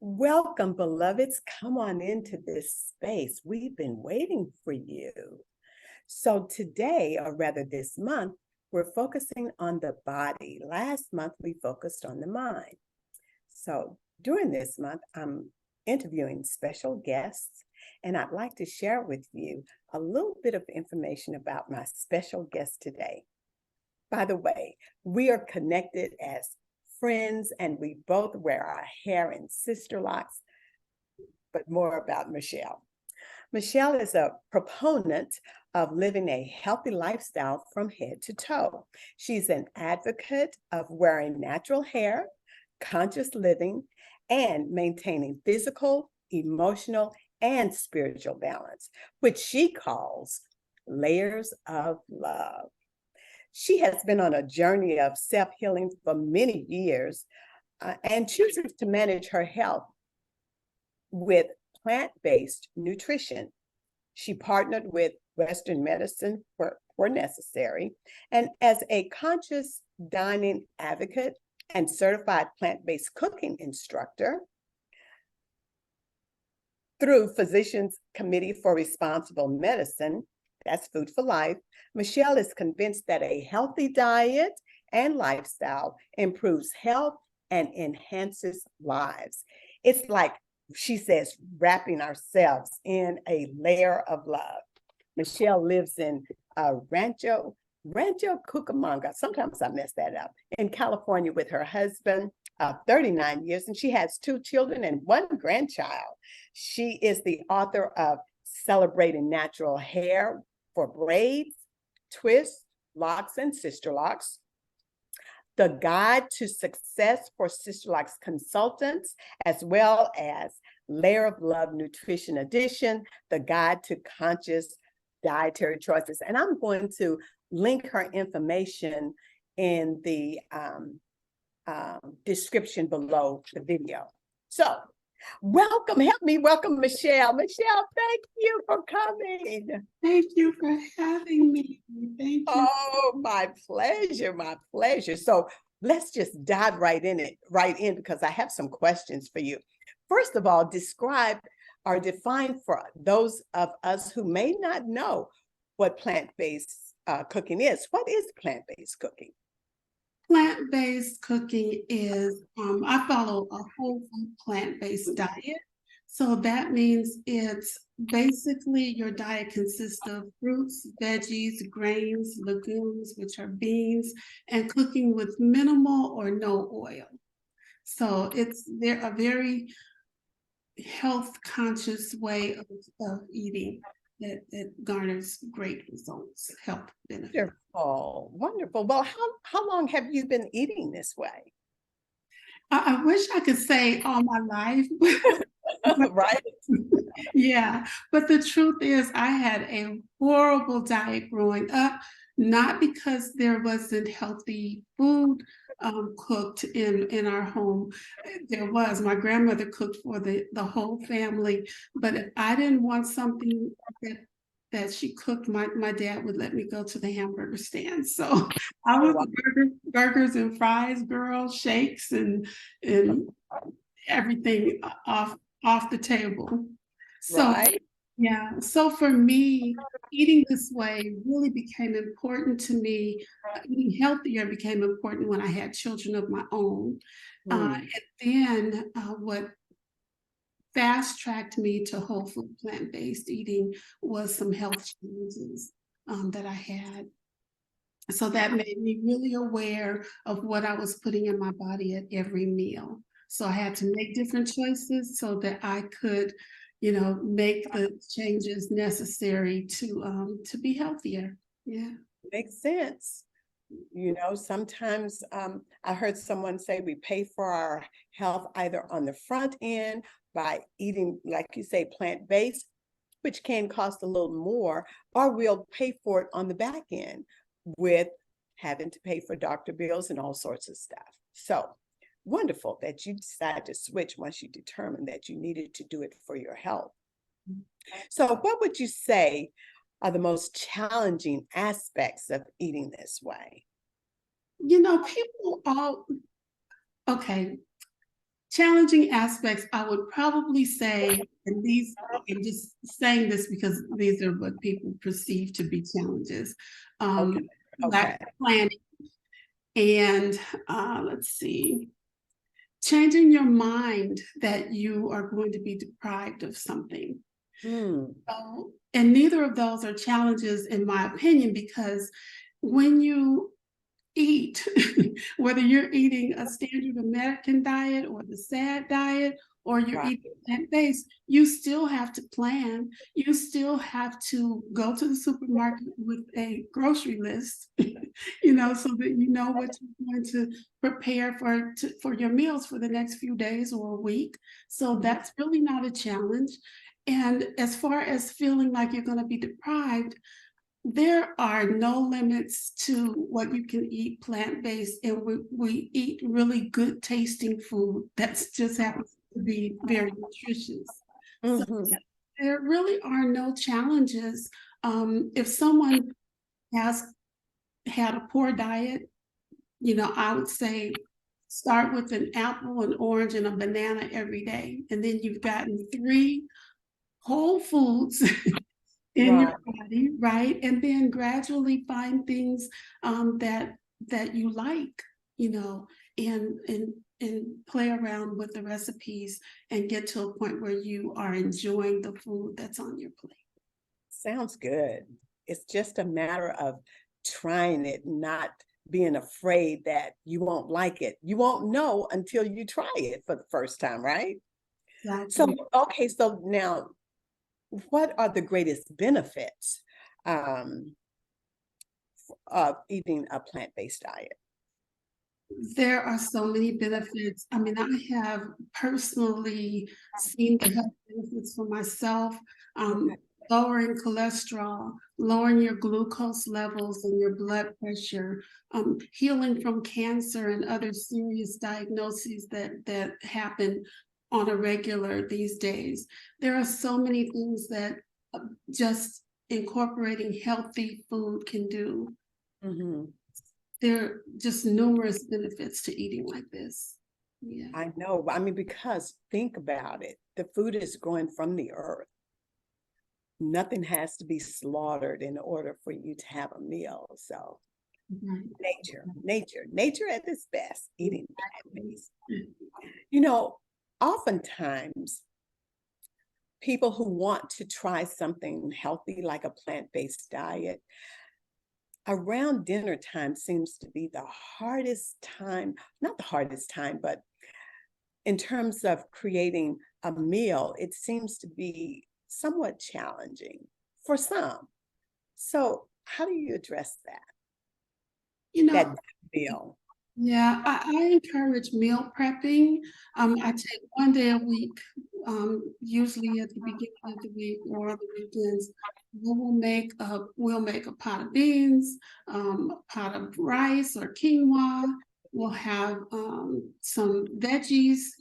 Welcome, beloveds. Come on into this space. We've been waiting for you. So today, or rather this month, we're focusing on the body. Last month, we focused on the mind. So during this month, I'm interviewing special guests, and I'd like to share with you a little bit of information about my special guest today. By the way, we are connected as friends, and we both wear our hair in sister locks, but more about Michelle. Michelle is a proponent of living a healthy lifestyle from head to toe. She's an advocate of wearing natural hair, conscious living, and maintaining physical, emotional, and spiritual balance, which she calls layers of love. She has been on a journey of self-healing for many years and chooses to manage her health with plant-based nutrition. She partnered with Western medicine where necessary, and as a conscious dining advocate and certified plant-based cooking instructor through Physicians Committee for Responsible Medicine, that's Food for Life, Michelle is convinced that a healthy diet and lifestyle improves health and enhances lives. It's like, she says, wrapping ourselves in a layer of love. Michelle lives in Rancho Cucamonga. Sometimes I mess that up. In California with her husband, 39 years, and she has 2 children and 1 grandchild. She is the author of Celebrating Natural Hair for Braids, Twists, Locks, and Sister Locks, The Guide to Success for Sister Locks Consultants, as well as Layer of Love Nutrition Edition, The Guide to Conscious Dietary Choices. And I'm going to link her information in the description below the video. So welcome, help me welcome Michelle. Michelle, thank you for coming. Thank you for having me. Thank you. Oh, my pleasure, my pleasure. So let's just dive right in because I have some questions for you. First of all, describe or define for those of us who may not know what plant-based cooking is. What is plant-based cooking? Plant-based cooking is, I follow a whole food plant-based diet. So that means it's basically your diet consists of fruits, veggies, grains, legumes, which are beans, and cooking with minimal or no oil. So they're a very health conscious way of eating that garners great results, health benefits. Wonderful, wonderful. Well, how long have you been eating this way? I wish I could say all my life. Right? Yeah, but the truth is I had a horrible diet growing up, not because there wasn't healthy food cooked in our home. There was. My grandmother cooked for the whole family, but if I didn't want something that she cooked, my dad would let me go to the hamburger stand. So I was a burgers and fries girl, shakes and everything off the table. So Right. yeah, so for me, eating this way really became important to me. Eating healthier became important when I had children of my own. And then what fast-tracked me to whole food plant-based eating was some health challenges that I had. So that made me really aware of what I was putting in my body at every meal. So I had to make different choices so that I could, make the changes necessary to be healthier. Yeah. Makes sense. Sometimes I heard someone say we pay for our health either on the front end by eating, like you say, plant-based, which can cost a little more, or we'll pay for it on the back end with having to pay for doctor bills and all sorts of stuff. So wonderful that you decided to switch once you determined that you needed to do it for your health. So what would you say are the most challenging aspects of eating this way? People all, okay. challenging aspects, I would probably say, and these, I'm just saying this because these are what people perceive to be challenges. Okay. Lack Okay. of planning and let's see, changing your mind that you are going to be deprived of something. Mm, So, and neither of those are challenges, in my opinion, because when you eat, whether you're eating a standard American diet or the SAD diet, or you're right. eating plant-based, you still have to plan. You still have to go to the supermarket with a grocery list, so that you know what you're going to prepare for your meals for the next few days or a week. So that's really not a challenge. And as far as feeling like you're going to be deprived, there are no limits to what you can eat plant-based, and we eat really good tasting food that's just happens to be very nutritious. So Mhm. there really are no challenges. If someone has had a poor diet, I would say start with an apple, an orange, and a banana every day, and then you've gotten 3 whole foods in your Right. body, right? And then gradually find things that you like, you know, and play around with the recipes and get to a point where you are enjoying the food that's on your plate. Sounds good. It's just a matter of trying it, not being afraid that you won't like it. You won't know until you try it for the first time, right? So, Exactly. okay, so now what are the greatest benefits um, of eating a plant-based diet? There are so many benefits. I mean, I have personally seen the health benefits for myself, Okay. lowering cholesterol, lowering your glucose levels and your blood pressure, healing from cancer and other serious diagnoses that happen on a regular these days. There are so many things that just incorporating healthy food can do. Mhm. There are just numerous benefits to eating like this. Yeah. I know. I mean, because think about it. The food is growing from the earth. Nothing has to be slaughtered in order for you to have a meal. So Right. nature at its best, eating Exactly. plant-based. You know, oftentimes people who want to try something healthy like a plant-based diet, around dinner time seems to be the hardest time, not the hardest time, but in terms of creating a meal, it seems to be somewhat challenging for some. So how do you address that, You know, that meal? yeah, I encourage meal prepping. I take one day a week, usually at the beginning of the week or on the weekends. We'll make a pot of beans, a pot of rice or quinoa. We'll have some veggies,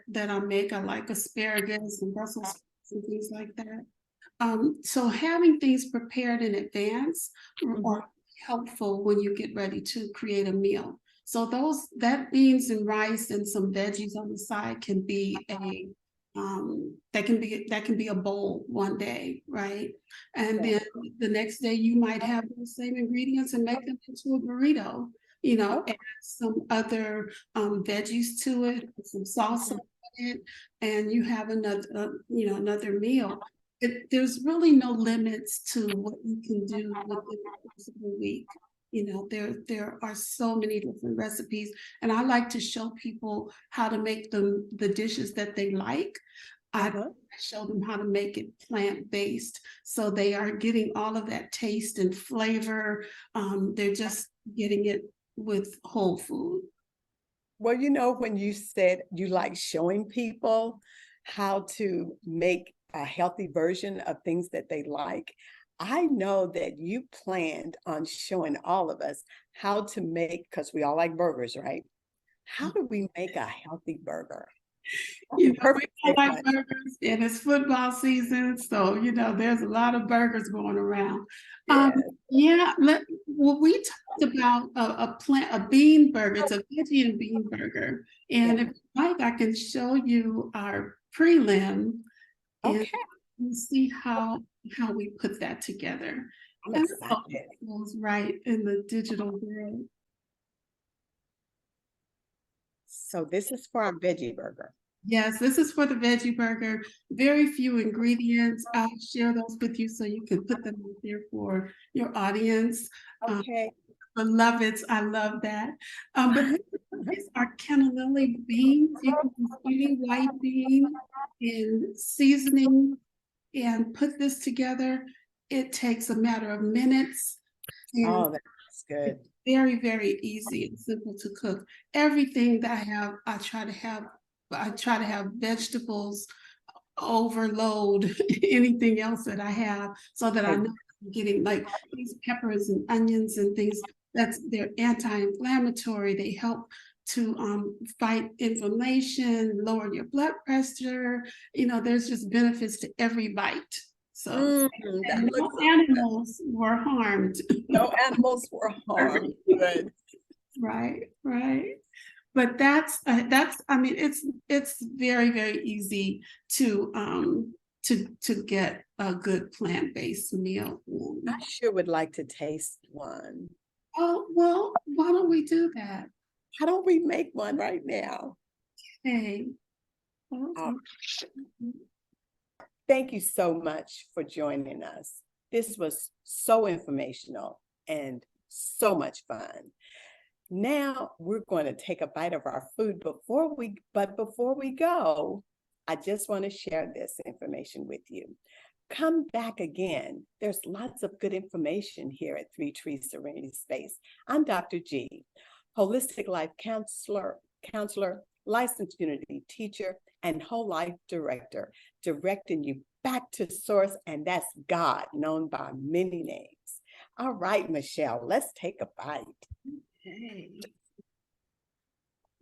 that I make. I like asparagus and Brussels sprouts and things like that. So having things prepared in advance Mhm. are helpful when you get ready to create a meal. So that beans and rice and some veggies on the side can be a bowl one day, right? And Yeah. then the next day you might have those same ingredients and make them into a burrito. Okay. Add some other veggies to it, some salsa Mhm. in it, and you have another meal. There's really no limits to what you can do within the course of a week. There are so many different recipes, and I like to show people how to make the dishes that they like. I Uh-huh. show them how to make it plant-based, so they are getting all of that taste and flavor. They're just getting it with whole food. Well, when you said you like showing people how to make a healthy version of things that they like, I know that you planned on showing all of us how to make, because we all like burgers, right? How do we make a healthy burger? You know, Perfect we all like segue. burgers, and it's football season, so you know there's a lot of burgers going around. Um, Yes. yeah, well, we talked about a bean burger. It's a veggie and bean burger, and Yeah. if you like, I can show you our prelim and Okay. you see how we put that together. I'm And excited. it goes right in the digital world. So this is for our veggie burger. Yes, this is for the veggie burger. Very few ingredients. I'll share those with you so you can put them out there for your audience. Okay. Beloveds, I love that. But these are cannellini beans. You can use any white bean in seasoning and put this together. It takes a matter of minutes and Oh, that's good. very, very easy and simple to cook. Everything that I have, I try to have vegetables overload anything else that I have so that I know I'm getting like these peppers and onions and things they're anti-inflammatory. They help to fight inflammation, lower your blood pressure. You know, there's just benefits to every bite. So, That and no looks animals were harmed. no animals were harmed. Good. Right, right. But that's I mean it's very very easy to get a good plant-based meal. I sure would like to taste one. Oh well, why don't we do that? How don't we make one right now? Hey, Oh, thank you so much for joining us. This was so informational and so much fun. Now we're going to take a bite of our food before we go, I just want to share this information with you. Come back again. There's lots of good information here at Three Trees Serenity Space. I'm Dr. G, holistic life counselor, licensed unity teacher, and whole life director, directing you back to source, and that's God, known by many names. All right, Michelle, let's take a bite. hey.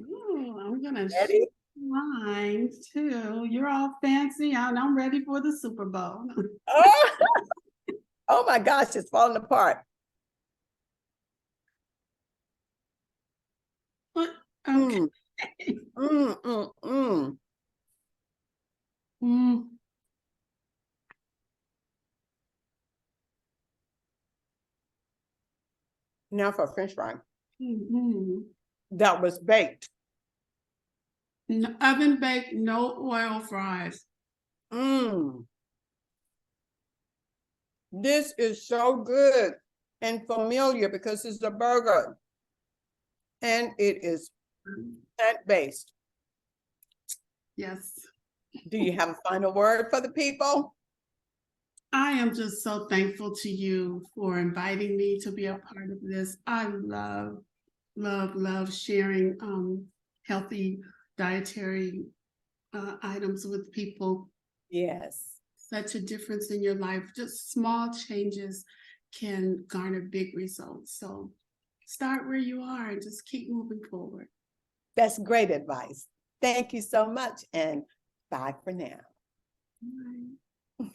Ooh, I'm gonna Ready? mine too. You're all fancy and I'm ready for the Super Bowl. Oh, oh my gosh, it's falling apart. Okay. Mm, mm, mm, mm. Mm. Now for French fry. Mm-hmm. That was baked. No, oven baked, no oil fries. Mm. This is so good and familiar because it's a burger and it is plant-based. Yes. Do you have a final word for the people? I am just so thankful to you for inviting me to be a part of this. I love sharing healthy dietary items with people. Yes. Such a difference in your life. Just small changes can garner big results. So start where you are and just keep moving forward. That's great advice. Thank you so much and bye for now. Bye.